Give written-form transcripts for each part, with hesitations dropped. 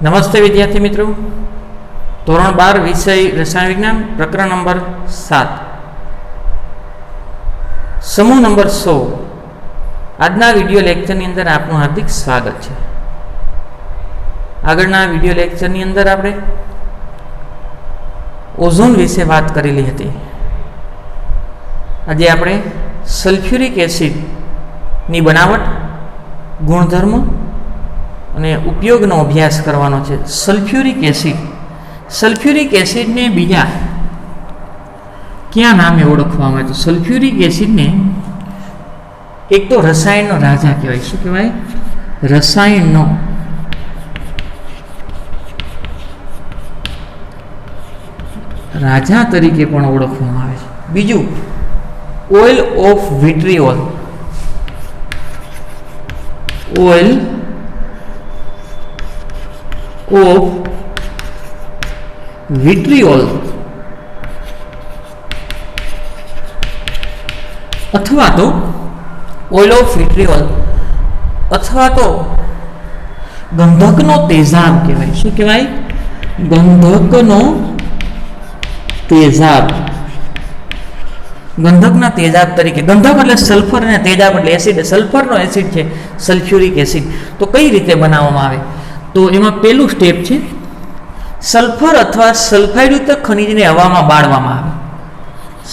नमस्ते विद्यार्थी मित्रों, धोरण 12 विषय रसायन विज्ञान प्रकरण नंबर 7 समूह नंबर 100 આજના વિડિયો લેક્ચરની અંદર આપનું હાર્દિક સ્વાગત છે। આગળના વિડિયો લેક્ચરની અંદર આપણે ઓઝોન વિશે વાત કરેલી હતી। આજે આપણે સલ્ફ્યુરિક એસિડની બનાવટ, ગુણધર્મો અને ઉપયોગનો અભ્યાસ કરવાનો છે। સલ્ફ્યુરિક એસિડને બીજા ક્યાં નામે ઓળખવામાં આવે? તો સલ્ફ્યુરિક એસિડને એક તો રસાયણનો રાજા કહેવાય। શું કહેવાય? રસાયણનો રાજા તરીકે પણ ઓળખવામાં આવે છે। બીજું, ઓઇલ ઓફ વિટ્રિયોલ, ઓઇલ ઓફ વિટ્રિયોલ અથવા તો ઓઇલ ઓફ વિટ્રિયોલ અથવા તો ગંધકનો તેજાબ કહેવાય। શું કહેવાય? ગંધકનો તેજાબ, ગંધકના તેજાબ તરીકે। ગંધક એટલે સલ્ફર અને તેજાબ એટલે એસિડ। સલ્ફરનો એસિડ છે સલ્ફ્યુરિક એસિડ। તો કઈ રીતે બનાવવામાં આવે? તો એમાં પહેલું સ્ટેપ છે સલ્ફર અથવા સલ્ફાઇડયુક્ત ખનિજને હવામાં બાળવામાં આવે।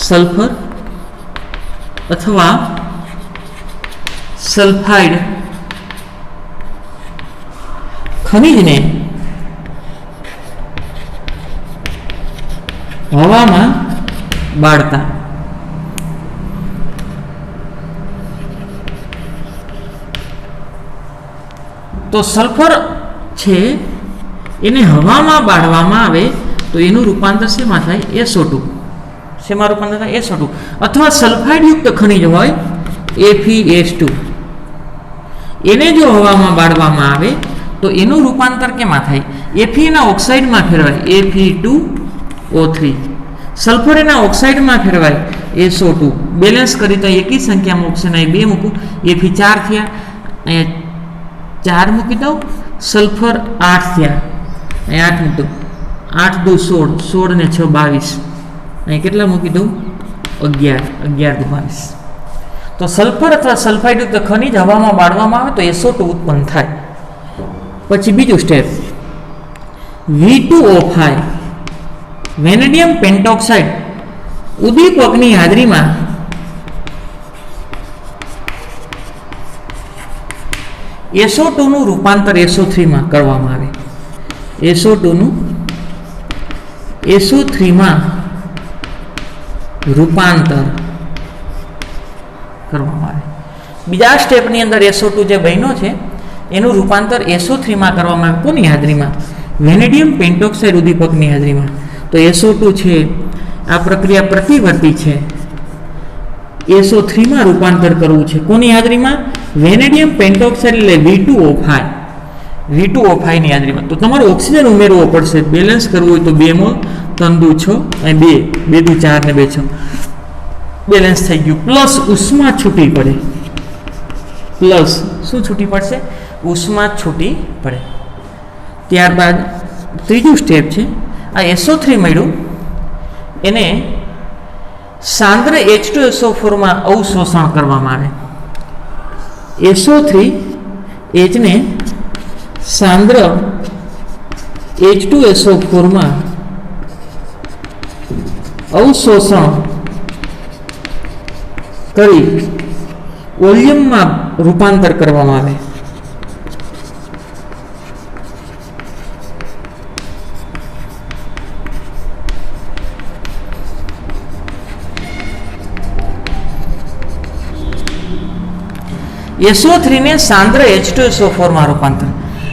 સલ્ફર અથવા સલ્ફાઇડ ખનિજને હવામાં બાળતા તો સલ્ફર છે એને હવામાં બાળવામાં આવે તો એનું રૂપાંતર શેમાં થાય? SO2। શેમાં રૂપાંતર થાય? SO2। અથવા સલ્ફાઇડયુક્ત ખનિજ હોય FeS2, એને જો હવામાં બાળવામાં આવે તો એનું રૂપાંતર કેમાં થાય? Fe ના ઓક્સાઇડમાં ફેરવાય Fe2O3, સલ્ફર એના ઓક્સાઇડમાં ફેરવાય SO2। બેલેન્સ કરી તો એકી સંખ્યામાં ઓક્સિજન અહીં 2 મૂકું, Fe4 થયા, અહીંયા 4 મૂકી દઉં, સલ્ફર 8 થયા, અહીં 8 મૂકી દઉં, 8 દુ 16, 16 ને 6 22, અહીં કેટલા મૂકી દઉં? 11, 11 દુ 22। તો સલ્ફર અથવા સલ્ફાઇડયુક્ત ખનિજ હવામાં બાળવામાં આવે તો SO2 ઉત્પન્ન થાય। પછી બીજું સ્ટેપ V2O5, વેનેડિયમ પેન્ટોક્સાઇડ ઉદ્દીપકની હાજરીમાં SO2 નું રૂપાંતર SO3 માં કરવામાં આવે। SO2 નું SO3 માં રૂપાંતર કરવામાં આવે। બીજા સ્ટેપની અંદર SO2 જે બન્યો છે એનું રૂપાંતર SO3 માં કરવામાં આવે। કોની હાજરીમાં? વેનેડિયમ પેન્ટોક્સાઇડ ઉદ્દીપકની હાજરીમાં। તો SO2 છે, આ પ્રક્રિયા પ્રતિવર્તી છે, SO3 માં રૂપાંતર કરવું છે। કોની હાજરીમાં? વેનેડિયમ પેન્ટોક્સાઇડ એટલે V2O5, V2O5 ની હાજરીમાં। તો તમારે ઓક્સિજન ઉમેરવો પડશે, બેલેન્સ કરવું હોય તો 2 મોલ, 3 દુ 6 અને 2 2 દુ 4 ને 2 6, બેલેન્સ થઈ ગયું। પ્લસ ઉષ્મા છૂટી પડે, પ્લસ શું છૂટી પડશે? ઉષ્મા છૂટી પડે। ત્યારબાદ ત્રીજું સ્ટેપ છે આ SO3 મળ્યું એને સાંદ્ર H2SO4 માં અવશોષણ કરવામાં આવે। SO3 H ને સાંદ્ર H2SO4 માં અવશોષણ કરી વોલ્યુમમાં રૂપાંતર કરવામાં આવે। SO3 ને સાંદ્ર H2SO4 માં રૂપાંતર।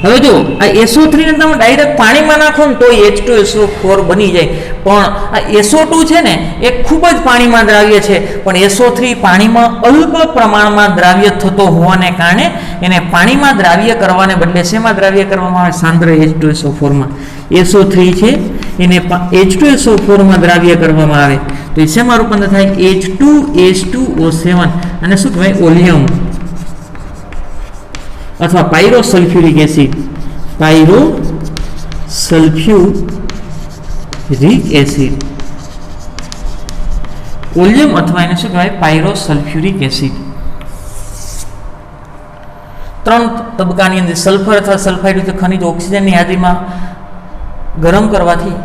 હવે જો આ SO3 ને તમે ડાયરેક્ટ પાણીમાં નાખો ને તો H2SO4 બની જાય, પણ આ SO2 છે ને એ ખૂબ જ પાણીમાં દ્રાવ્ય છે, પણ SO3 પાણીમાં અલ્પ પ્રમાણમાં દ્રાવ્ય થતો હોવાને કારણે એને પાણીમાં દ્રાવ્ય કરવાને બદલે શેમાં દ્રાવ્ય કરવામાં આવે? સાંદ્ર H2SO4 માં। SO3 છે એને H2SO4 માં દ્રાવ્ય કરવામાં આવે તો એ શેમાં રૂપાંતર થાય? H2H2O7 અને શું કહેવાય? ઓલિયમ અથવા pyrosulphuric acid, pyro sulphuric acid, oleum અથવા એને શું કહેવાય પાયરોસલ્ફ્યુરિક એસિડ. 3 તબક્કાની અંદર સલ્ફર અથવા સલ્ફાઇડ ખનિજ ઓક્સિજનની હાજરીમાં ગરમ કરવાથી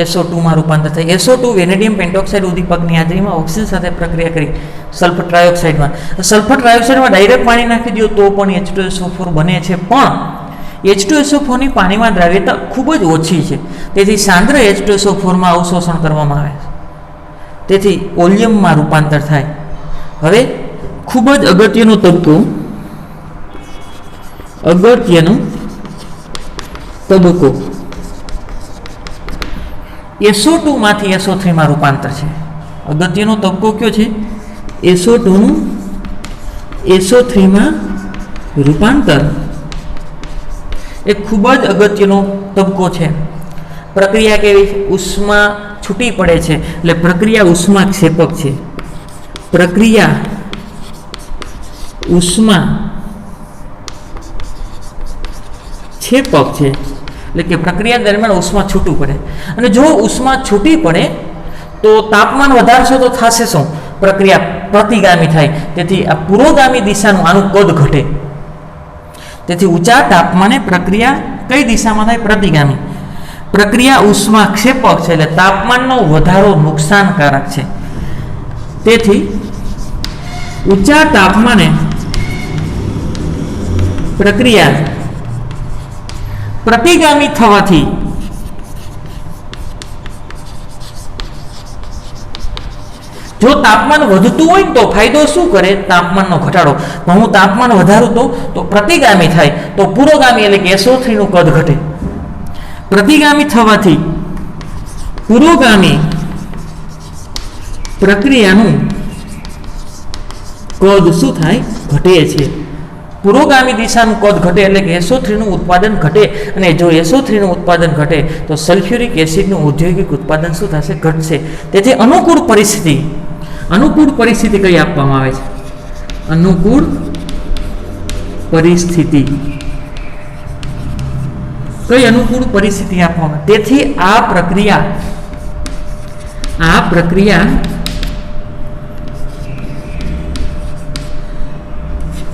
SO2 માં રૂપાંતર થાય. SO2 વેનેડિયમ પેન્ટોક્સાઇડ ઉદ્દીપકની હાજરીમાં ઓક્સિજન સાથે પ્રક્રિયા કરી સલ્ફર ટ્રાયોક્સાઇડમાં, સલ્ફર ટ્રાયોક્સાઇડમાં ડાયરેક્ટ પાણી નાખી દો તો પણ H2SO4 બને છે, પણ H2SO4 ની પાણીમાં દ્રાવ્યતા ખૂબ જ ઓછી છે, તેથી સાંદ્ર H2SO4 માં અવશોષણ કરવામાં આવે છે, તેથી ઓલિયમમાં રૂપાંતર થાય. હવે ખૂબ જ અગત્યનો તબક્કો SO2 માંથી SO3 માં રૂપાંતર છે. અગત્યનો તબક્કો કયો છે? SO2 નું SO3 માં રૂપાંતર એ ખૂબ જ અગત્યનો તબક્કો છે. પ્રક્રિયા કેવી છે? ઉષ્મા છૂટી પડે છે, એટલે પ્રક્રિયા ઉષ્માક્ષેપક છે. પ્રક્રિયા ઉષ્મા ક્ષેપક છે, એટલે કે પ્રક્રિયા દરમિયાન ઉષ્મા છૂટું પડે, અને જો ઉષ્મા છૂટી પડે તો તાપમાન વધારશો તો થશે શું? પ્રક્રિયા પ્રતિગામી થાય, તેથી આ પુરોગામી દિશાનું આનું કદ ઘટે. તેથી ઊંચા તાપમાને પ્રક્રિયા કઈ દિશામાં થાય? પ્રતિગામી. પ્રક્રિયા ઉષ્માક્ષેપક છે, એટલે તાપમાનનો વધારો નુકસાનકારક છે. તેથી ઊંચા તાપમાને પ્રક્રિયા પ્રતિગામી થવાથી જો તાપમાન વધતું હોય તો ફાયદો શું કરે? તાપમાનનો ઘટાડો. પણ હું તાપમાન વધારું તો પ્રતિગામી થાય, તો પુરોગામી એટલે કે SO3 નું કદ ઘટે. પ્રતિગામી થવાથી પુરોગામી પ્રક્રિયાનું કદ શું થાય? ઘટે છે. પુરોગામી દિશાનું કદ ઘટે એટલે કે SO3 નું ઉત્પાદન ઘટે, અને જો SO3 નું ઉત્પાદન ઘટે તો સલ્ફ્યુરિક એસિડનું ઔદ્યોગિક ઉત્પાદન શું થશે? ઘટશે. તેથી અનુકૂળ પરિસ્થિતિ કઈ આપવામાં આવે છે? અનુકૂળ પરિસ્થિતિ કઈ અનુકૂળ પરિસ્થિતિ આપવામાં? તેથી આ પ્રક્રિયા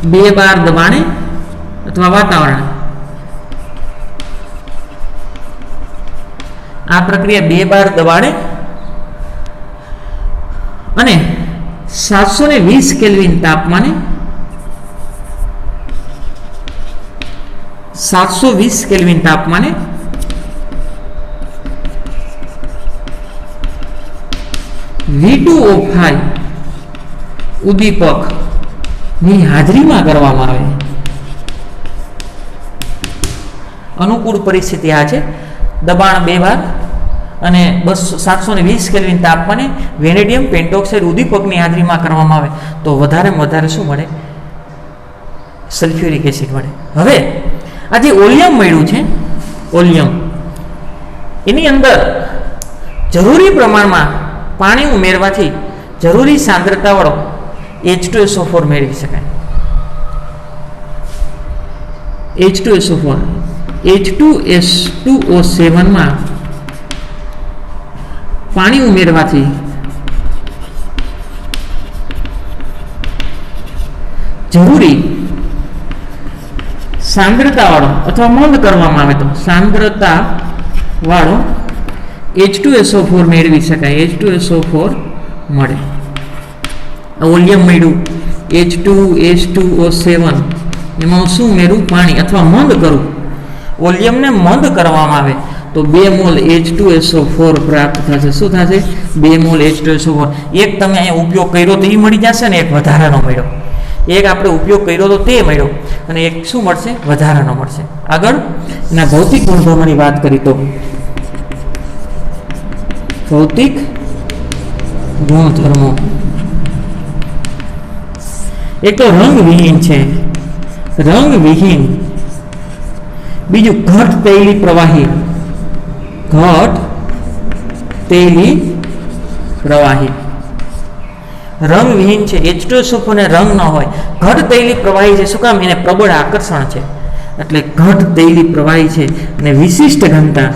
2 બાર દબાણે અથવા વાતાવરણ, આ પ્રક્રિયા 2 બાર દબાણે અને 720 કેલ્વિન તાપમાને 720 કેલ્વિન તાપમાને V2O5 ઉદ્દીપક ની હાજરીમાં કરવામાં આવે. અનુકૂળ પરિસ્થિતિ આ છે. દબાણ 2 બાર અને 720 કેલ્વિન તાપમાને વેનેડિયમ પેન્ટોક્સાઇડ ઉદ્દીપકની હાજરીમાં કરવામાં આવે તો વધારેમાં વધારે શું મળે? સલ્ફ્યુરિક એસિડ મળે. હવે આ જે ઓલિયમ મળ્યું છે, ઓલિયમ એની અંદર જરૂરી પ્રમાણમાં પાણી ઉમેરવાથી જરૂરી સાંદ્રતાવાળો H2SO4 મેળવી શકાય. H2SO4 H2S2O7 માં પાણી ઉમેરવાથી જરૂરી સાંદ્રતાવાળો અથવા મંદ કરવામાં આવે તો સાંદ્રતાવાળો H2SO4 મેળવી શકાય. H2SO4 મળે. ઓલિયમ મળ્યું H2S2O7, એમાં શું ઉમેરું? પાણી અથવા મંદ કરું. ઓલિયમને મંદ કરવામાં આવે તો 2 મોલ H2SO4 પ્રાપ્ત થશે. શું થશે? 2 મોલ H2SO4. એક તમે અહીંયા ઉપયોગ કર્યો તો એ મળી જશે ને, એક વધારાનો મળ્યો. એક આપણે ઉપયોગ કર્યો તો તે મળ્યો, અને એક શું મળશે? વધારાનો મળશે. આગળ એના ભૌતિક ગુણધર્મોની વાત કરી તો ભૌતિક ગુણધર્મો એક તો રંગવિહીન છે, રંગવિહીન. બીજું ઘટ તૈલી પ્રવાહી, ઘટ તૈલી પ્રવાહી. રંગવિહીન છે. H2SO4 ને રંગ ન હોય. ઘટ તૈલી પ્રવાહી છે. શું કામ? એને પ્રબળ આકર્ષણ છે. એટલે ઘટ તૈલી પ્રવાહી છે અને વિશિષ્ટ ઘનતા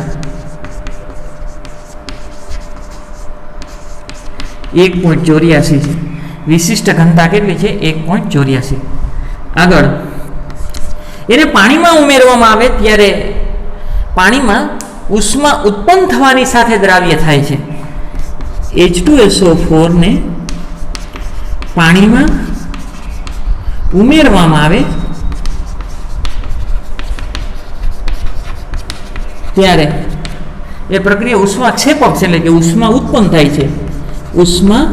1.84 છે. વિશિષ્ટ ઘનતા કેટલી છે? 1.84. આગળ એને પાણીમાં ઉમેરવામાં આવે ત્યારે પાણીમાં ઉષ્મા ઉત્પન્ન થવાની સાથે દ્રાવ્ય થાય છે. H2SO4 ને પાણીમાં ઉમેરવામાં આવે ત્યારે એ પ્રક્રિયા ઉષ્માક્ષેપક છે, એટલે કે ઉષ્મા ઉત્પન્ન થાય છે. ઉષ્મા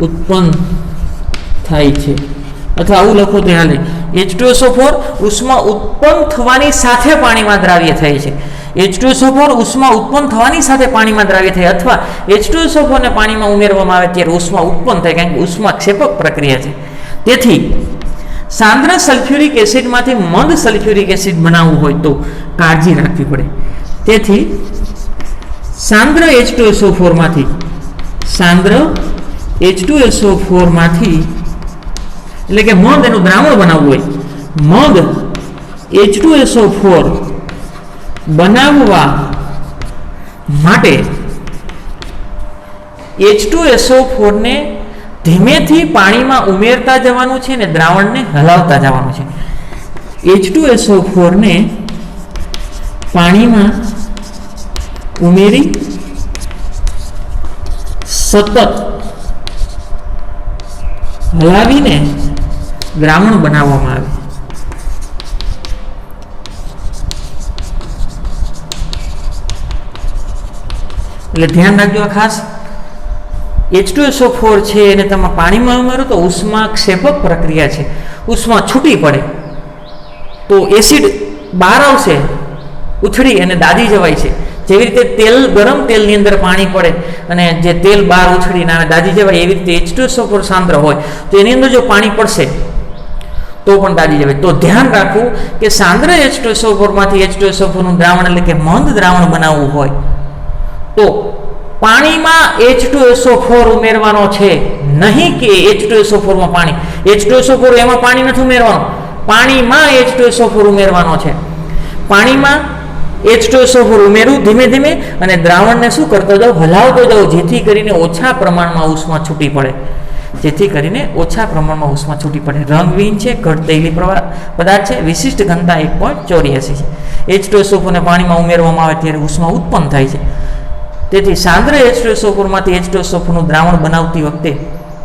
ઉત્પન્ન થાય છે, અથવા આવું લખો તો હાલે. H2SO4 ઉષ્મા ઉત્પન્ન થવાની સાથે પાણીમાં દ્રાવ્ય થાય છે. H2SO4 ઉષ્મા ઉત્પન્ન થવાની સાથે પાણીમાં દ્રાવ્ય થાય, અથવા H2SO4 ને પાણીમાં ઉમેરવામાં આવે ત્યારે ઉષ્મા ઉત્પન્ન થાય, કારણ કે ઉષ્માક્ષેપક પ્રક્રિયા છે. તેથી સાંદ્ર સલ્ફ્યુરિક એસિડમાંથી મંદ સલ્ફ્યુરિક એસિડ બનાવવું હોય તો કાળજી રાખવી પડે. તેથી સાંદ્ર H2SO4 માંથી એટલે કે મદ એનું દ્રાવણ બનાવવું હોય, મદ H2SO4 બનાવવા માટે H2SO4 ને ધીમેથી પાણીમાં ઉમેરતા જવાનું છે ને દ્રાવણને હલાવતા જવાનું છે. H2SO4 ને પાણીમાં ઉમેરી સતત હલાવીને દ્રાવણ બનાવવામાં આવે. એટલે ધ્યાન રાખજો ખાસ. H2SO4 છે એને તમે પાણીમાં ઉમેરો તો ઉષ્માક્ષેપક પ્રક્રિયા છે, ઉષ્મા છૂટી પડે તો એસિડ બહાર આવશે, ઉછળી અને દાજી જવાય છે. જેવી રીતે તેલ, ગરમ તેલની અંદર પાણી પડે અને જે તેલ બહાર ઉછળીને આવે દાજી જવાય, એવી રીતે H2SO4 સાંદ્ર હોય તો એની અંદર જો પાણી પડશે તો પણ દાજી જવાય. તો ધ્યાન રાખવું કે સાંદ્ર H2SO4 માંથી H2SO4 નું દ્રાવણ એટલે કે મંદ દ્રાવણ બનાવવું હોય તો પાણીમાં H2SO4 ઉમેરવાનો છે, નહીં કે H2SO4 માં પાણી. H2SO4 એમાં પાણી નથી ઉમેરવાનું, પાણીમાં H2SO4 ઉમેરવાનો છે. પાણીમાં H2SO4 ઉમેરું ધીમે ધીમે અને દ્રાવણને શું કરતો જાઉં? હલાવતો જાઉં, જેથી કરીને ઓછા પ્રમાણમાં ઉષ્મા છૂટી પડે. રંગવિહીન છે, ઘટ તૈલી પદાર્થ છે, વિશિષ્ટ ઘનતા 1.84 છે. H2SO4 ને પાણીમાં ઉમેરવામાં આવે ત્યારે ઉષ્મા ઉત્પન્ન થાય છે. તેથી સાંદ્ર H2SO4 માંથી H2SO4 નું દ્રાવણ બનાવતી વખતે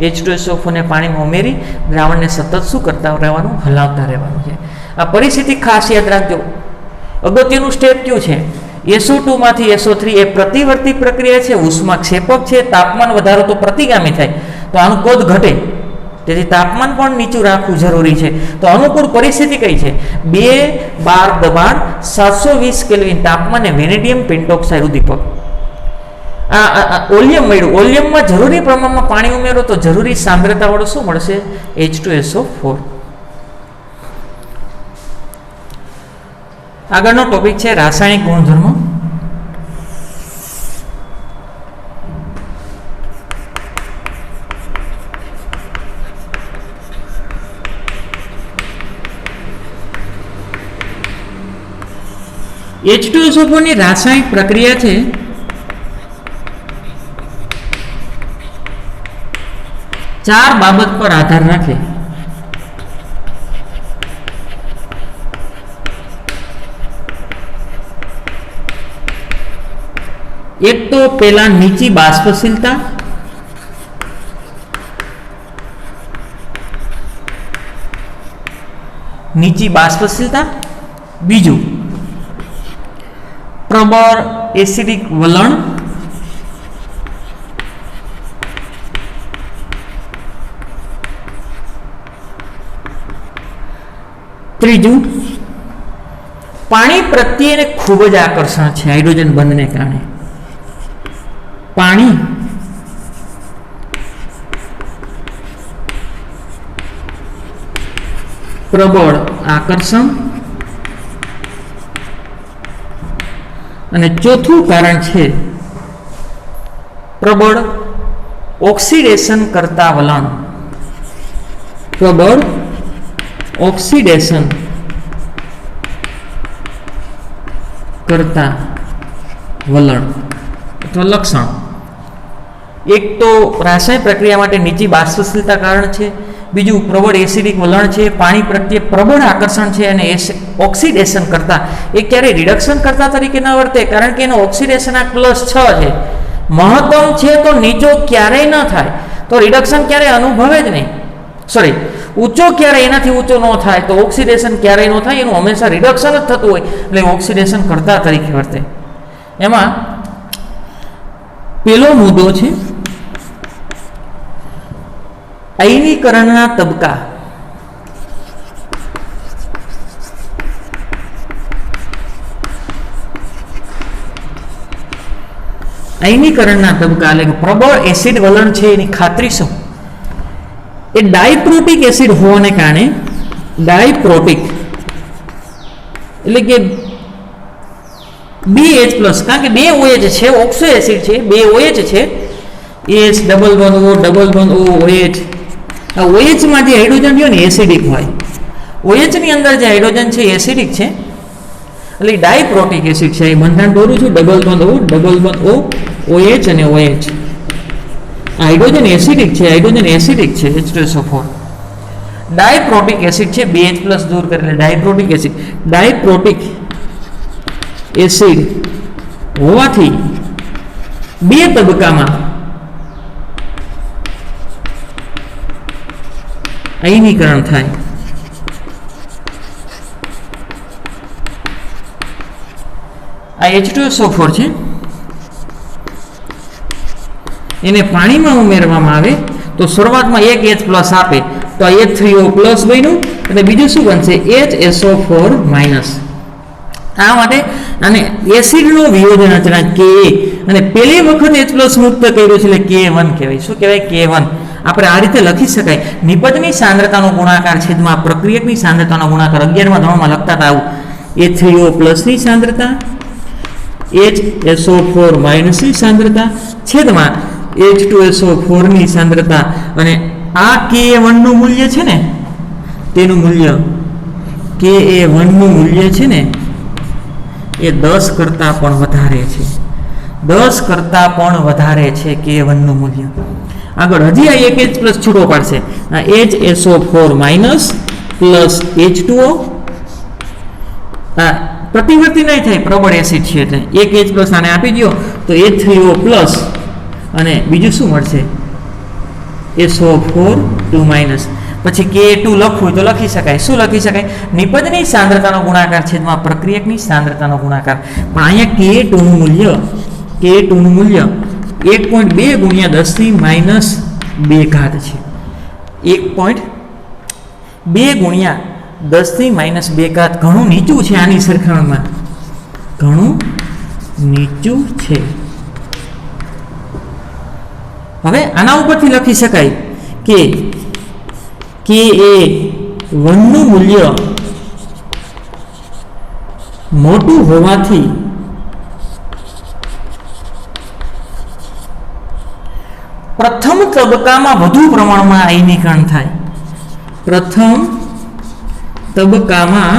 H2SO4 ને પાણીમાં ઉમેરી દ્રાવણને સતત શું કરતા રહેવાનું? હલાવતા રહેવાનું છે. આ પરિસ્થિતિ ખાસ યાદ રાખજો. અગત્યનું સ્ટેપ કયું છે? SO2 માંથી SO3 એ પ્રતિવર્તી પ્રક્રિયા છે, ઉષ્માક્ષેપક છે. તાપમાન વધારો તો પ્રતિગામી થાય તો આનું કદ ઘટે, તેથી તાપમાન પણ નીચું રાખવું જરૂરી છે. તો અનુકૂળ પરિસ્થિતિ કઈ છે? 2 બાર દબાણ 720 કેલ્વિન તાપમાને વેનેડિયમ પેન્ટોક્સાઇડ ઉદ્દીપક. ઓલિયમ મળ્યું, ઓલિયમમાં જરૂરી પ્રમાણમાં પાણી ઉમેરો તો જરૂરી સાંદ્રતા વાળો શું મળશે? H2SO4. આગળનો ટોપિક છે રાસાયણિક ગુણધર્મો. H2SO4 ની રાસાયણિક પ્રક્રિયા છે ચાર બાબત પર આધાર રાખે. એક તો પેલા નીચી બાષ્પશીલતા, બીજું પ્રબળ એસિડિક વલણ, ત્રીજું પાણી પ્રત્યેને ખૂબ જ આકર્ષણ છે હાઇડ્રોજન બંધને કારણે. પાણી પ્રબળ આકર્ષણ, અને ચોથું કારણ છે પ્રબળ ઓક્સિડેશન કરતા વલણ. પ્રબળ ઓક્સિડેશન કરતા વલણ અથવા લક્ષણ. એક તો રાસાયણિક પ્રક્રિયા માટે નીચી બાષ્પશીલતા કારણ છે, બીજું પ્રબળ એસિડિક વલણ છે, પાણી પ્રત્યે પ્રબળ આકર્ષણ છે, અને ઓક્સિડેશન કરતા એ ક્યારેય રિડક્શન કરતા તરીકે ન વર્તે, કારણ કે એનો ઓક્સિડેશન આ +6 છે. મહત્તમ છે તો નીચો ક્યારેય ન થાય, તો રિડક્શન ક્યારેય અનુભવે જ નહીં. સોરી, ઊંચો ક્યારેય એનાથી ઊંચો ન થાય, તો ઓક્સિડેશન ક્યારેય ન થાય, એનું હંમેશા રિડક્શન જ થતું હોય, એટલે ઓક્સિડેશન કરતા તરીકે વર્તે. એમાં પેલો મુદ્દો છે આયનીકરણના તબક્કા. આયનીકરણના તબક્કા એટલે કે પ્રબળ એસિડ વલણ છે એની ખાતરી શું? એ ડાયપ્રોટિક એસિડ હોવાને કારણે ડાયપ્રોટિક એટલે કે BH+, કારણ કે 2 OH છે, ઓક્સો એસિડ છે, 2 OH છે, H double bond O OH. આ OH માં જે હાઇડ્રોજન રહ્યો ને એસિડિક હોય, OH ની અંદર જે હાઇડ્રોજન છે એસિડિક છે, એટલે ડાયપ્રોટિક એસિડ છે. એ બંધારણ દોરું છું, ડબલ બોન્ડ O OH અને OH. હાઇડ્રોજન એસિડિક છે, H2SO4. ડાયપ્રોટિક એસિડ છે, BH+ દૂર કરે એટલે ડાયપ્રોટિક એસિડ. ડાયપ્રોટિક એસિડ હોવાથી 2 તબક્કામાં આયનીકરણ થાય. આ H2SO4 છે, એને પાણીમાં ઉમેરવામાં આવે તો શરૂઆતમાં એક H+ આપે તો આ H3O+ બન્યું, અને બીજું શું બનશે? HSO4-. આ માટે અને એસિડનો વિયોજન અચળાંક Ka, અને પહેલી વખત H+ મુક્ત કર્યો છે એટલે K1 કહેવાય. શું કહેવાય? K1. આપણે આ રીતે લખી શકાય, નિપજની સાંદ્રતાનો ગુણાકાર છેદમાં પ્રક્રિયકની સાંદ્રતાનો ગુણાકાર. 11મા ધોરણમાં લખતા હતા આવું. H3O+ ની સાંદ્રતા, HSO4- ની સાંદ્રતા છેદમાં H2SO4 ની સાંદ્રતા, અને આ Ka1 નું મૂલ્ય છે ને, તેનું મૂલ્ય Ka1 નું મૂલ્ય છે ને એ 10 કરતા પણ વધારે છે. 10 કરતા પણ વધારે છે Ka1 નું મૂલ્ય. આગળ હજી આ એક H+ છૂટો પાડશે, HSO4- H2O. આ પ્રતિવર્તી નહીં થાય, પ્રબળ એસિડ છે એટલે એક H+ આને આપી દો તો H3O+, અને બીજું શું મળશે? SO4-. પછી K2 લખવું તો લખી શકાય. શું લખી શકાય? નિપજની સાંદ્રતાનો ગુણાકાર છેદમાં પ્રક્રિયકની સાંદ્રતાનો ગુણાકાર. પણ અહીંયા K2 નું મૂલ્ય 1.2 ગુણ્યા 10 - 2 ઘાત છે. 1.2 ગુણ્યા 10 - 2 ઘાત ઘણું નીચું છે, આની સરખામણીમાં ઘણું નીચું છે. હવે આના ઉપરથી લખી શકાય કે Ka1 નું મૂલ્ય મોટું હોવાથી પ્રથમ તબક્કામાં વધુ પ્રમાણમાં આયનીકરણ થાય. પ્રથમ તબક્કામાં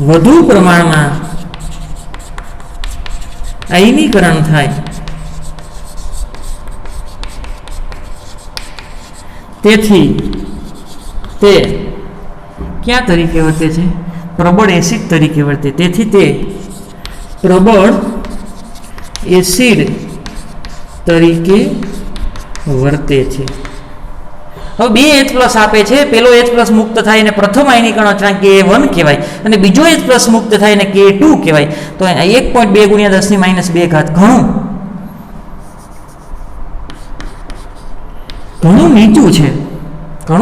વધુ પ્રમાણમાં આયનીકરણ થાય. તેથી તે ક્યાં તરીકે વર્તે છે? પ્રબળ એસિડ તરીકે વર્તે. તેથી તે પ્રબળ એસિડ તરીકે વર્તે છે. હવે 2 H+ આપે છે, પેલો H+ મુક્ત થાય અને પ્રથમ આયનીકરણ અચળાંક Ka1 કહેવાય, અને બીજો H+ મુક્ત થાય અને K2 કહેવાય. તો 1.2 ગુણ્યા 10 - 2 ઘાત ઘણું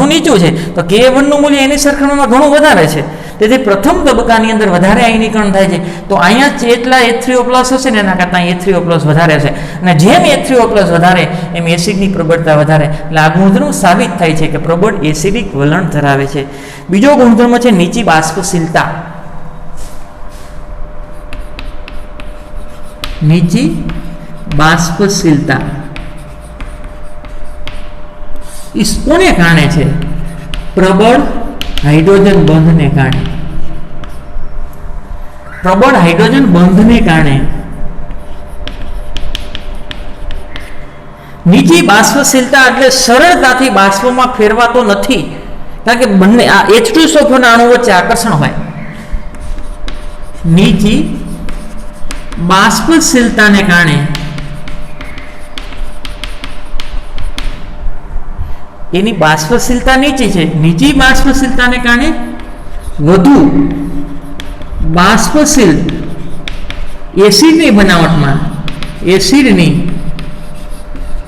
નીચું છે. તો Ka1 નું મૂલ્ય એની સરખામણીમાં ઘણું વધારે છે. તેથી પ્રથમ તબક્કાની અંદર વધારે આયનીકરણ થાય છે. તો અહીંયા જેટલા H3O+ હશે ને એના કરતાં H3O+ વધારે હશે, અને જેમ H3O+ વધારે એમ એસિડની પ્રબળતા વધારે. એટલે આ ગુણધર્મ સાબિત થાય છે કે પ્રબળ એસિડિક વલણ ધરાવે છે. બીજો ગુણધર્મ છે નીચી બાષ્પશીલતા. નીચી બાષ્પશીલતા કોને કારણે છે? પ્રબળ હાઇડ્રોજન બંધને કારણે. પ્રબળ હાઇડ્રોજન બંધને કારણે નીચી બાષ્પશીલતા એટલે સરળતાથી બાષ્પમાં ફેરવાતો નથી, કારણ કે બંને આ H2SO4 ના અણુ વચ્ચે આકર્ષણ હોય. નીચી બાષ્પશીલતાને કારણે એની બાષ્પશીલતા નીચી છે. નીચી બાષ્પશીલતાને કારણે વધુ બાષ્પશીલ એસિડની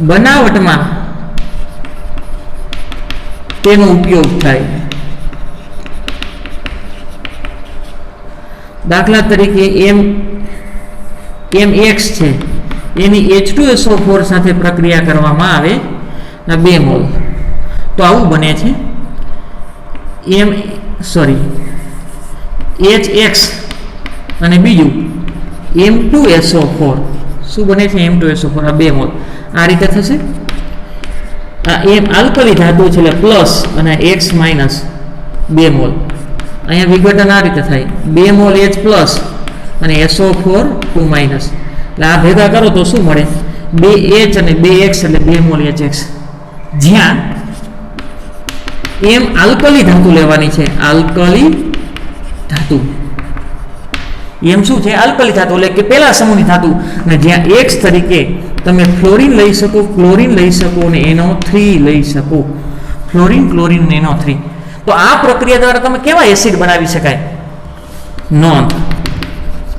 બનાવટમાં તેનો ઉપયોગ થાય. દાખલા તરીકે MX છે એની H2SO4 સાથે પ્રક્રિયા કરવામાં આવે 2 મોલ, તો આવું બને છે HX અને બીજું M2SO4. શું બને છે? M2SO4. આ 2 મોલ આ રીતે થશે. આ M આલ્કલી ધાતુ છે એટલે પ્લસ અને X માઇનસ 2 મોલ. અહીંયા વિઘટન આ રીતે થાય 2 મોલ H પ્લસ અને SO4 2 માઇનસ. એટલે આ ભેગા કરો તો શું મળે? 2H અને 2X એટલે 2 મોલ HX. જ્યાં M આલ્કલી ધાતુ લેવાની છે. આલ્કલી ધાતુ એમ શું છે? આલ્કલી ધાતુ એટલે કે પહેલા સમૂહની ધાતુ. અને જ્યાં X તરીકે તમે ફ્લોરિન લઈ શકો, ક્લોરિન લઈ શકો અને NO3 લઈ શકો. Fluorine, chlorine, NO3. તો આ પ્રક્રિયા દ્વારા તમે કેવા એસિડ બનાવી શકાય? નોંધ,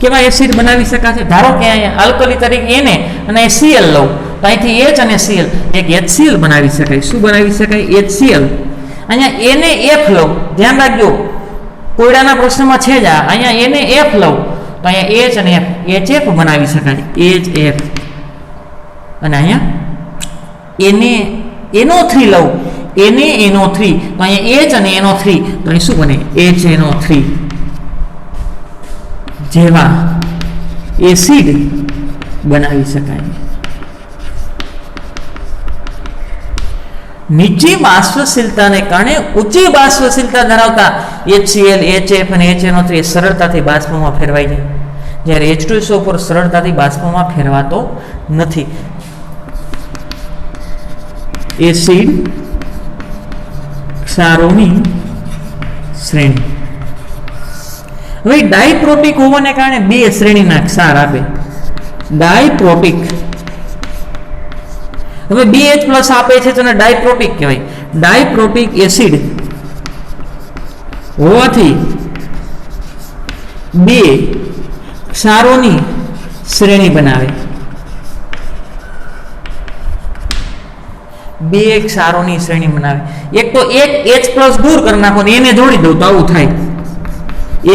કેવા એસિડ બનાવી શકાશે? ધારો કે અહીંયા આલ્કલી તરીકે Na અને Cl લઉં તો અહીંથી H અને Cl એક HCl બનાવી શકાય. શું બનાવી શકાય? HCl. અહીંયા NaF લઉં, ધ્યાન રાખજો કોયડાના પ્રશ્નમાં છે જ આ. અહીંયા NaF લઉં તો અહીંયા H અને F HF બનાવી શકાય. HF. અને અહીંયા NO3 લઉં NaNO3 તો અહીંયા H અને NO3 તો અહીં શું બને? HNO3 જેવા એસિડ બનાવી શકાય. નીચી બાષ્પશીલતાને કારણે ઊંચી બાષ્પશીલતા ધરાવતા HCl, HF અને HNO3 સરળતાથી બાષ્પમાં ફેરવાઈ જાય, જ્યારે H2SO4 સરળતાથી બાષ્પમાં ફેરવાતો નથી. એસિડ ક્ષારોની શ્રેણી. હવે ડાયપ્રોટિક હોવાને કારણે 2 શ્રેણીના ક્ષાર આપે. ડાયપ્રોટિક. હવે 2H+ આપે છે તો ડાયપ્રોટિક કહેવાય. ડાયપ્રોટિક એસિડ હોવાથી 2 ક્ષારોની શ્રેણી બનાવે. 2 ક્ષારોની શ્રેણી બનાવે. એક તો એક H+ દૂર કરી નાખો ને એને જોડી દઉં તો આવું થાય.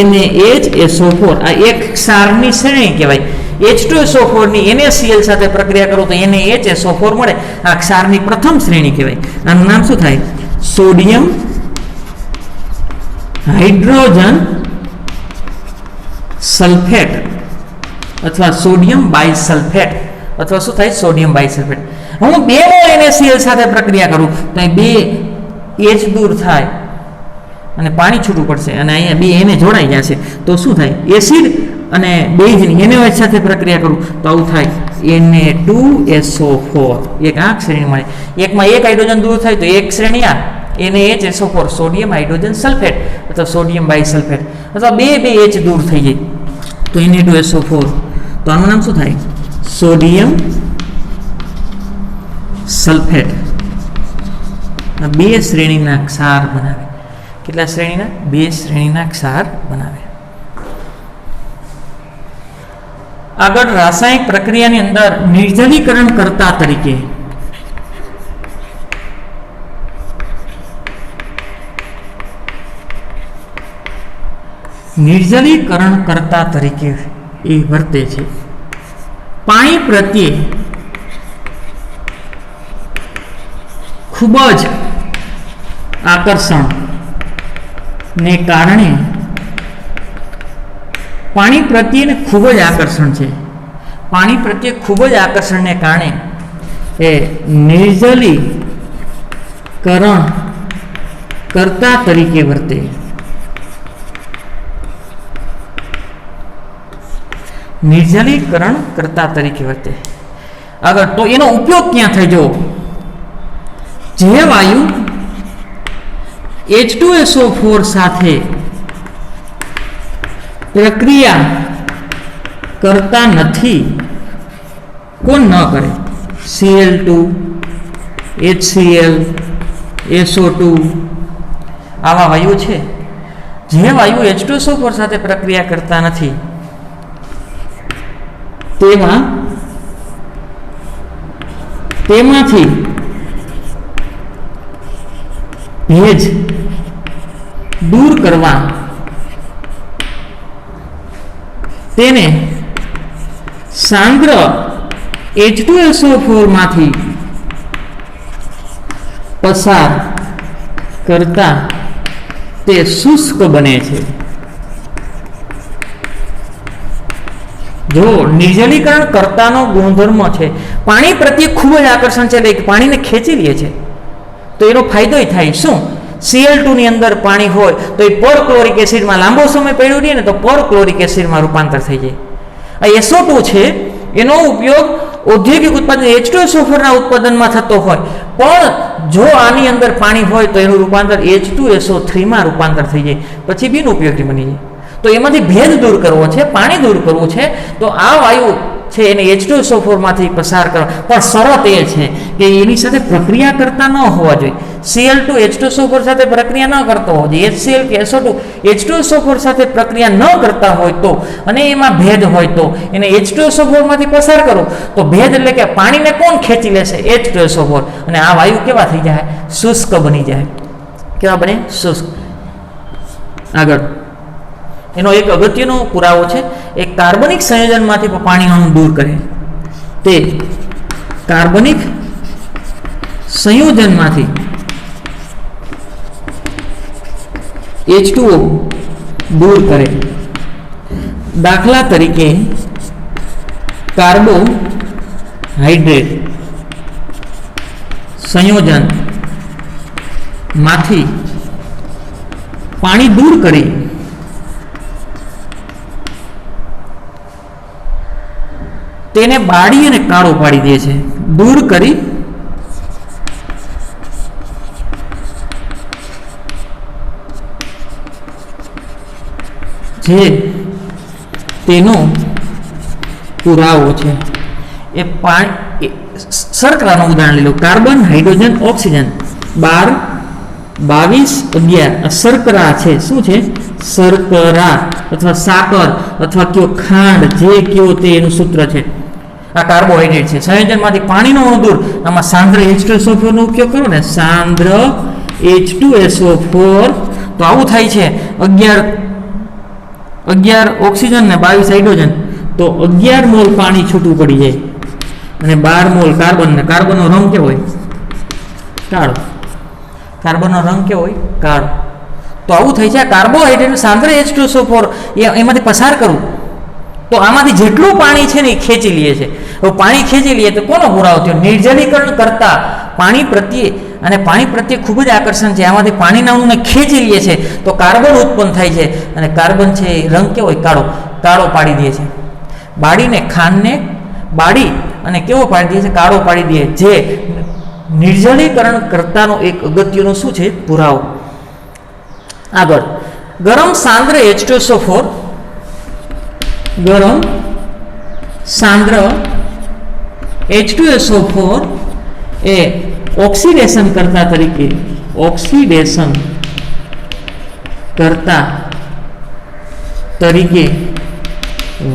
NaHSO4 આ એક ક્ષારની શ્રેણી કહેવાય. H2SO4 ની NaCl સાથે પ્રક્રિયા કરો તો NaHSO4 મળે. આ ક્ષારની પ્રથમ શ્રેણી કહેવાય. આનું નામ શું થાય? સોડિયમ હાઇડ્રોજન સલ્ફેટ અથવા સોડિયમ બાયસલ્ફેટ અથવા શું થાય? સોડિયમ બાયસલ્ફેટ. હું 2 મોલ NaCl સાથે પ્રક્રિયા કરું તો અહીં 2 H દૂર થાય અને પાણી છૂટું પડશે અને અહીંયા 2 Na જોડાઈ જશે તો શું થાય? એસિડ અને બેઝની NaOH સાથે પ્રક્રિયા કરું તો આવું થાય Na2SO4. એક આ શ્રેણી મળે. એકમાં એક હાઇડ્રોજન દૂર થાય તો એક શ્રેણી આ NaHSO4 સોડિયમ હાઇડ્રોજન સલ્ફેટ અથવા સોડિયમ બાયસલ્ફેટ અથવા 2 H દૂર થઈ જાય તો Na2SO4. તો આનું નામ શું થાય? Sodium sulphate. 2 શ્રેણીના ક્ષાર બનાવે. કેટલા શ્રેણીના? 2 શ્રેણીના ક્ષાર બનાવે. આગળ રાસાયણિક પ્રક્રિયાની અંદર નિર્જલીકરણ કરતા તરીકે એ વર્તે છે. પાણી પ્રત્યે ખૂબ જ આકર્ષણ ને કારણે પાણી પ્રત્યે ખૂબ જ આકર્ષણ છે. પાણી પ્રત્યે ખૂબ જ આકર્ષણને કારણે એ નિર્જલીકરણ કરતા તરીકે વર્તે. નિર્જલીકરણ કરતા તરીકે વર્તે. આગળ તો એનો ઉપયોગ ક્યાં થાય? જો જે વાયુ H2SO4 સાથે પ્રક્રિયા કરતા નથી, કોણ ન કરે? Cl2, HCl, SO2 આવા વાયુ છે. જે વાયુ H2SO4 સાથે પ્રક્રિયા કરતા નથી તેમાંથી ભેજ દૂર કરવા તેને સાંદ્ર H2SO4 માંથી પસાર કરતા તે શુષ્ક બને છે. જો નિર્જલીકરણ કરતાનો ગુણધર્મ છે, પાણી પ્રત્યે ખૂબ જ આકર્ષણ છે, એટલે પાણીને ખેંચી લે છે, તો એનો ફાયદો થાય. શું? Cl2 ની અંદર પાણી હોય તો એ પરક્લોરિક એસિડમાં લાંબો સમય પડ્યું રહે ને તો પરક્લોરિક એસિડમાં રૂપાંતર થઈ જાય. આ SO2 છે એનો ઉપયોગ ઔદ્યોગિક ઉત્પાદન H2SO4 ના ઉત્પાદનમાં થતો હોય, પણ જો આની અંદર પાણી હોય તો એનું રૂપાંતર H2SO3 માં રૂપાંતર થઈ જાય, પછી બિન ઉપયોગી બની જાય. તો એમાંથી ભેજ દૂર કરવો છે, પાણી દૂર કરવું છે, તો આ વાયુ છે એને H2SO4 માંથી પસાર કરવા, પણ શરત એ છે કે એની સાથે પ્રક્રિયા કરતા ન હોવા જોઈએ. Cl2 H2SO4 સાથે પ્રક્રિયા ન કરતો હોવો જોઈએ. HCl કે SO2 H2SO4 સાથે પ્રક્રિયા ન કરતા હોય તો, અને એમાં ભેદ હોય તો એને H2SO4 માંથી પસાર કરો તો ભેદ એટલે કે પાણીને કોણ ખેંચી લેશે? H2SO4, અને આ વાયુ કેવા થઈ જાય? શુષ્ક બની જાય. કેવા બને? શુષ્ક. આગળ એનો એક અગત્યનો પુરાવો છે, એક કાર્બનિક સંયોજનમાંથી પાણી અણુ દૂર કરે. તે કાર્બનિક સંયોજનમાંથી H2O દૂર કરે. દાખલા તરીકે કાર્બોહાઈડ્રેટ સંયોજનમાંથી પાણી દૂર કરી તેને બાળી અને કાળો પાડી દે છે. દૂર કરી જે તેનો પુરાવો છે. એ પાણી શર્કરાનું ઉદાહરણ લઈ લો. કાર્બન, હાઇડ્રોજન, ઓક્સિજન 12, 22, 11 શર્કરા છે. શું છે? શર્કરા અથવા સાકર અથવા કયો ખાંડ, જે કયો તે એનું સૂત્ર છે. આ કાર્બોહાઈડ્રેટ છે. સંયોજનમાંથી પાણીનો અણુ દૂર, આમાં સાંદ્ર H2SO4 નો ઉપયોગ કરો ને, સાંદ્ર H2SO4, તો આવું થાય છે. 11 ઓક્સિજન ને 22 હાઇડ્રોજન, તો 11 મોલ પાણી છૂટું પડી જાય, અને 12 મોલ કાર્બન. ને કાર્બનનો રંગ કેવો હોય? કાળો. કાર્બનનો રંગ કેવો હોય? કાળો. તો આવું થઈ છે. કાર્બોહાઈડ્રેટ સાંદ્ર H2SO4 એમાંથી પસાર કરવું તો આમાંથી જેટલું પાણી છે ને એ ખેંચી લે છે. હવે પાણી ખેંચી લે તો કોનો પુરાવો થયો? નિર્જલીકરણ કરતા પાણી પ્રત્યે, અને પાણી પ્રત્યે ખૂબ જ આકર્ષણ છે. આમાંથી પાણીના અણુને ખેંચી લે છે તો કાર્બન ઉત્પન્ન થાય છે, અને કાર્બન છે એ રંગ કેવો હોય? કાળો. કાળો પાડી દે છે. બાળીને ખાંડને બાળી અને કેવો પાડી દે છે? કાળો પાડી દે. જે નિર્જલીકરણ કરતાનો એક અગત્યનો શું છે? પુરાવો. આગળ ગરમ સાંદ્ર H2SO4, ગરમ સાંદ્ર H2SO4 એ ઓક્સિડેશન કરતા તરીકે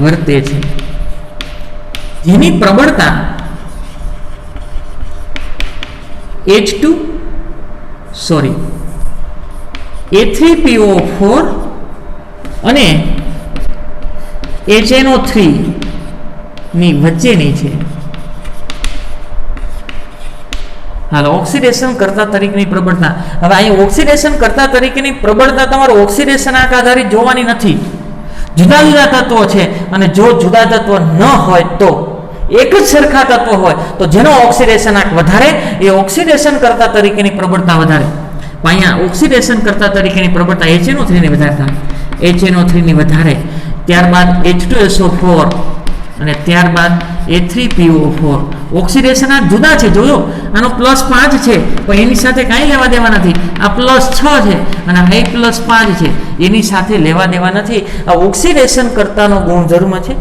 વર્તે છે, જેની પ્રબળતા A3PO4 અને HNO3 ની વચ્ચેની છે. હાલ ઓક્સિડેશન કરતા તરીકેની પ્રબળતા. હવે અહીં ઓક્સિડેશન કરતા તરીકેની પ્રબળતા તમારે ઓક્સિડેશન આધારિત જોવાની નથી. જુદા જુદા તત્વો છે, અને જો જુદા તત્વો ન હોય તો એક જ સરખા તત્વો હોય તો જેનો ઓક્સિડેશન આંક વધારે એ ઓક્સિડેશન કરતા તરીકેની પ્રબળતા વધારે. અહીંયા ઓક્સિડેશન કરતા તરીકેની પ્રબળતા HNO3 ની વધારે થાય. HNO3 ની વધારે. ત્યારબાદ H2SO4 અને ત્યારબાદ A3PO4 ઓક્સિડેશન આ જુદા છે. જોજો આનો +5 છે પણ એની સાથે કાંઈ લેવા દેવા નથી. આ +6 છે અને આ +5 છે, એની સાથે લેવા દેવા નથી. આ ઓક્સિડેશન કરતાનો ગુણધર્મ છે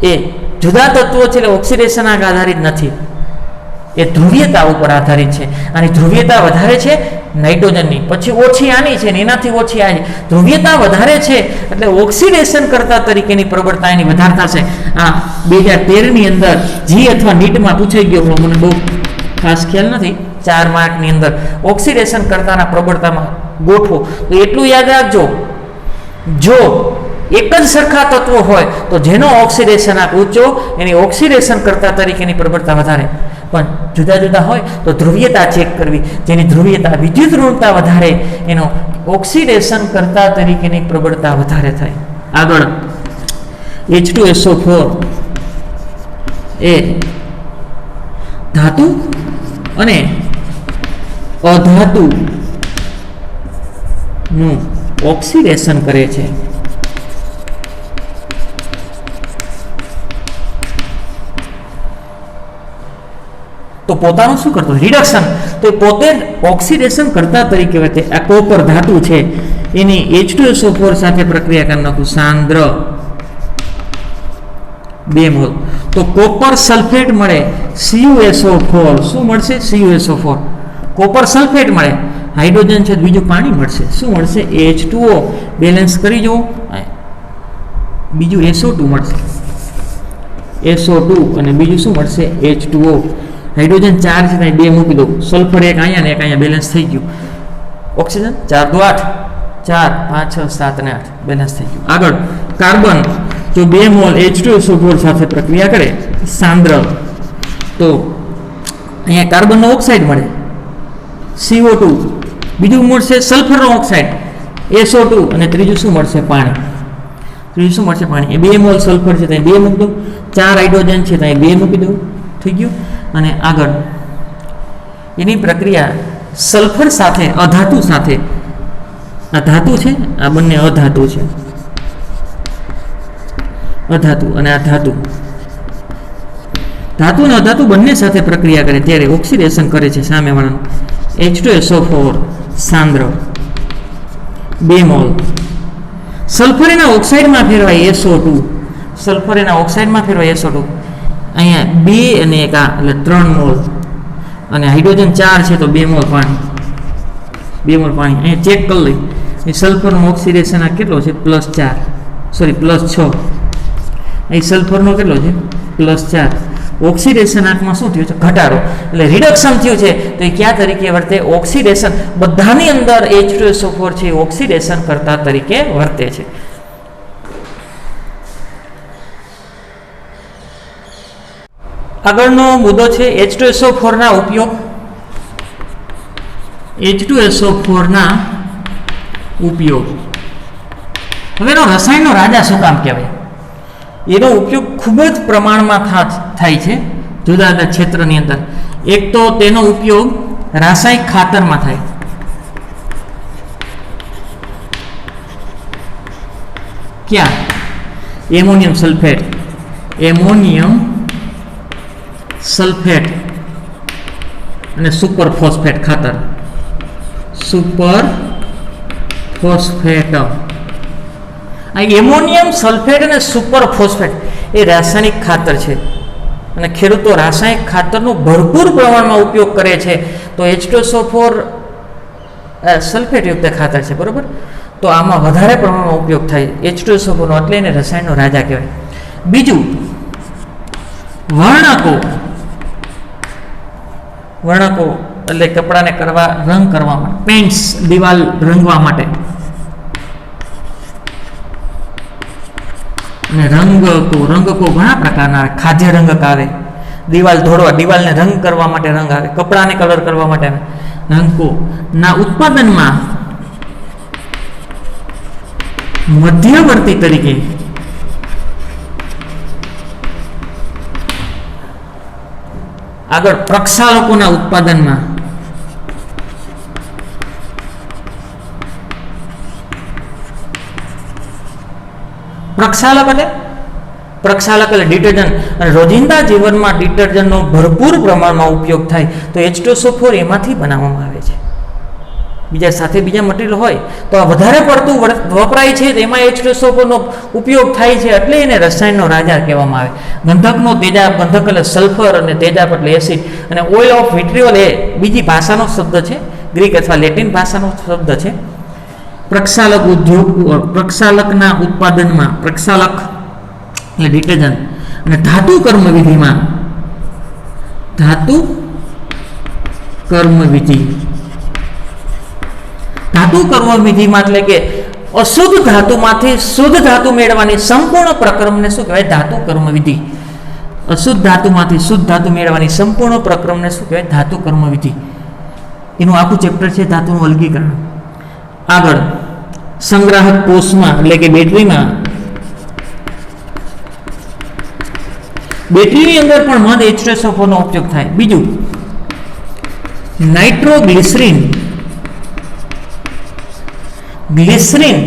એ જુદા તત્વો છે એટલે ઓક્સિડેશન આધારિત નથી, એ ધ્રુવીયતા ઉપર આધારિત છે. આની ધ્રુવીયતા વધારે છે નાઇટ્રોજનની, પછી ઓછી આની છે ને એનાથી ઓછી આની. ધ્રુવીયતા વધારે છે એટલે ઓક્સિડેશન કરતા તરીકેની પ્રબળતા એની વધારે થશે. આ 2013ની અંદર જી અથવા નીટમાં પૂછાઈ ગયો, મને બહુ ખાસ ખ્યાલ નથી, 4 માર્કની અંદર ઓક્સિડેશન કરતાના પ્રબળતામાં ગોઠવો તો એટલું યાદ રાખજો, જો એક જ સરખા તત્વો હોય તો જેનો ઓક્સિડેશનાંક ઊંચો એની ઓક્સિડેશન કરતા તરીકેની પ્રબળતા વધારે, પણ જુદા જુદા હોય તો ધ્રુવીયતા ચેક કરવી, જેની ધ્રુવીયતા વિદ્યુત ઋણતા વધારે એનો ઓક્સિડેશન કરતા તરીકેની પ્રબળતા વધારે થાય. આગળ H2SO4 એ ધાતુ અને અધાતુ નું ઓક્સિડેશન કરે છે. તો પોતાનું શું કરતો રિડક્શન, તો પોતે ઓક્સિડેશન કરતા તરીકે વર્તે. આ કોપર ધાતુ છે એની H2SO4 સાથે પ્રક્રિયા કરી નાખું, સાંદ્ર 2 મોલ, તો કોપર સલ્ફેટ મળે CuSO4. શું મળશે? CuSO4 કોપર સલ્ફેટ મળે, હાઇડ્રોજન છે બીજું પાણી મળશે. શું મળશે? H2O બેલેન્સ કરી જુઓ, બીજું SO2 મળશે, SO2 અને બીજું શું મળશે? H2O. હાઇડ્રોજન 4 છે ત્યાં 2 મૂકી દો, સલ્ફર 1 અહીંયા ને 1 અહીંયા, બેલેન્સ થઈ ગયું. ઓક્સિજન 4 2 8, 4 5 6 7 ને 8 બેલેન્સ થઈ ગયું. આગળ કાર્બન જો 2 મોલ H2SO4 સાથે પ્રક્રિયા કરે સાંદ્ર, તો અહીંયા કાર્બનનો ઓક્સાઇડ મળે CO2, બીજું મળશે સલ્ફરનો ઓક્સાઇડ SO2 અને ત્રીજું શું મળશે? પાણી. ત્રીજું શું મળશે? પાણી. એ 2 મોલ સલ્ફર છે ત્યાં 2 મૂકી દો, 4 હાઇડ્રોજન છે ત્યાં 2 મૂકી દો, થઈ ગયું. અને આગળ એની પ્રક્રિયા સલ્ફર સાથે અધાતુ સાથે, આ ધાતુ છે આ બંને અધાતુ છે, અધાતુ અને આ ધાતુ, ધાતુ અને અધાતુ બંને સાથે પ્રક્રિયા કરે ત્યારે ઓક્સિડેશન કરે છે સામેવાળાનું. H2SO4 સાંદ્ર 2 મોલ, સલ્ફર એના ઓક્સાઇડમાં ફેરવાય SO2, સલ્ફર એના ઓક્સાઇડમાં ફેરવાય SO2, અહીંયા 2 અને 1 એટલે 3 મોલ, અને હાઇડ્રોજન 4 છે તો 2 મોલ પાણી, 2 મોલ પાણી. અહીંયા ચેક કરી લઈ, એ સલ્ફરનો ઓક્સિડેશન આ કેટલો છે? +4, સોરી +6. અહીં સલ્ફરનો કેટલો છે? +4. ઓક્સિડેશન આંકમાં શું થયું છે? ઘટાડો, એટલે રિડક્શન થયું છે. તો એ કયા તરીકે વર્તે? ઓક્સિડેશન. બધાની અંદર H2SO4 છે ઓક્સિડેશન કરતા તરીકે વર્તે છે. આગળનો મુદ્દો છે H2SO4 ના ઉપયોગ. H2SO4 ના ઉપયોગ. હવે એનો રસાયણનો રાજા શું કામ કહેવાય? એનો ઉપયોગ ખૂબ જ પ્રમાણમાં થાય છે જુદા જુદા ક્ષેત્રની અંદર. એક તો તેનો ઉપયોગ રાસાયણિક ખાતરમાં થાય, ક્યાં? એમોનિયમ સલ્ફેટ, એમોનિયમ સલ્ફેટ અને સુપર ફોસ્ફેટ ખાતર, સુપર ફોસ્ફેટ. આ એમોનિયમ સલ્ફેટ અને સુપર ફોસ્ફેટ એ રાસાયણિક ખાતર છે અને ખેડૂતો રાસાયણિક ખાતરનો ભરપૂર પ્રમાણમાં ઉપયોગ કરે છે. તો H2SO4 સલ્ફેટયુક્ત ખાતર છે, બરોબર? તો આમાં વધારે પ્રમાણમાં ઉપયોગ થાય H2SO4 નો, એટલે એને રસાયણનો રાજા કહેવાય. બીજું વર્ણકો. વર્ણકો એટલે કપડાને રંગ કરવા માટે, પેન્ટ્સ દિવાલ રંગવા માટે, અને રંગકો ઘણા પ્રકારના આવે. ખાદ્ય રંગક આવે, દિવાલ ધોળવા, દિવાલને રંગ કરવા માટે રંગ આવે, કપડાને કલર કરવા માટે આવે. રંગકો ના ઉત્પાદનમાં મધ્યવર્તી તરીકે આગળ પ્રક્ષાલકોના ઉત્પાદનમાં પ્રક્ષાલક એટલે પ્રક્ષાલક એટલે ડિટર્જન્ટ, અને રોજિંદા જીવનમાં ડિટર્જન્ટનો ભરપૂર પ્રમાણમાં ઉપયોગ થાય તો H2SO4 એમાંથી બનાવવામાં આવે છે. બીજા સાથે બીજા મટીરિયલ હોય તો આ વધારે પડતું વપરાય છે તો એમાં H2SO4 નો ઉપયોગ થાય છે, એટલે એને રસાયણનો રાજા કહેવામાં આવે. ગંધકનો તેજાબ, ગંધક એટલે સલ્ફર અને તેજાબ એટલે એસિડ, અને ઓઇલ ઓફ વિટ્રિયોલ એ બીજી ભાષાનો શબ્દ છે, ગ્રીક અથવા લેટિન ભાષાનો શબ્દ છે. પ્રક્ષાલક ઉદ્યોગ, પ્રક્ષાલકના ઉત્પાદનમાં પ્રક્ષાલક એટલે ડિટર્જન્ટ, અને ધાતુ કર્મવિધિમાં ધાતુ કર્મવિધિ, ધાતુ કર્મવિધિમાં એટલે કે અશુદ્ધ ધાતુમાંથી શુદ્ધ ધાતુ મેળવવાની સંપૂર્ણ પ્રક્રમને શું કહેવાય? ધાતુ કર્મવિધિ. અશુદ્ધ ધાતુમાંથી શુદ્ધ ધાતુ મેળવવાની સંપૂર્ણ પ્રક્રમને શું કહેવાય? ધાતુ કર્મવિધિ. એનું આખું ચેપ્ટર છે ધાતુનું અલગીકરણ. આગળ સંગ્રાહક કોષમાં એટલે કે બેટરીમાં, બેટરીની અંદર પણ મધ H2SO4 નો ઉપયોગ થાય. બીજું નાઇટ્રોગ્લિસરીન, ગ્લિસરીન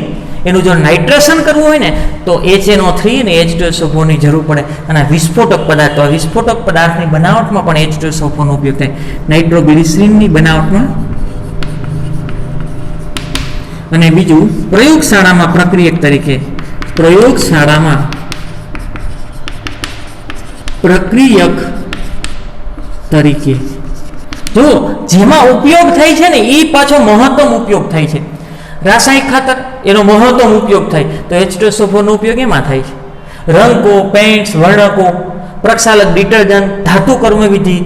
એનું જો નાઇટ્રેશન કરવું હોય ને તો HNO3 અને H2SO4 ની જરૂર પડે, અને વિસ્ફોટક પદાર્થ, તો વિસ્ફોટક પદાર્થની બનાવટમાં પણ H2SO4 નો ઉપયોગ થાય, નાઇટ્રોગ્લિસરીનની બનાવટમાં. અને બીજું પ્રયોગશાળામાં પ્રક્રિયક તરીકે, પ્રયોગશાળામાં પ્રક્રિયક તરીકે જો જેમાં ઉપયોગ થાય છે ને એ પાછો મહત્તમ ઉપયોગ થાય છે. રાસાયણિક ખાતર એનો મહત્તમ ઉપયોગ થાય તો H2SO4 નો ઉપયોગ એમાં થાય છે. રંગકો, પેઇન્ટ્સ, વર્ણકો, પ્રક્ષાલક, ડિટર્જન્ટ, ધાતુ કર્મવિધિ,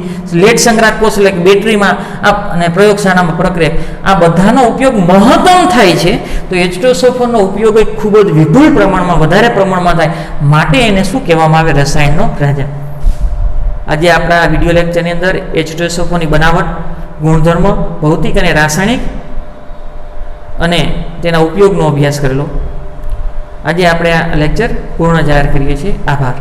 લેડ સંગ્રાહક કોષ એટલે બેટરીમાં અને પ્રયોગશાળામાં પ્રક્રિયક, આ બધાનો ઉપયોગ મહત્તમ થાય છે તો H2SO4 નો ઉપયોગ ખૂબ જ વિપુલ પ્રમાણમાં, વધારે પ્રમાણમાં થાય, માટે એને શું કહેવામાં આવે? રસાયણનો રાજા. આજે આપણા વિડીયો લેક્ચરની અંદર H2SO4 ની બનાવટ, ગુણધર્મ, ભૌતિક અને રાસાયણિક અને તેના ઉપયોગનો અભ્યાસ કરેલો. આજે આપણે આ લેક્ચર પૂર્ણ જાહેર કરીએ છીએ. આભાર.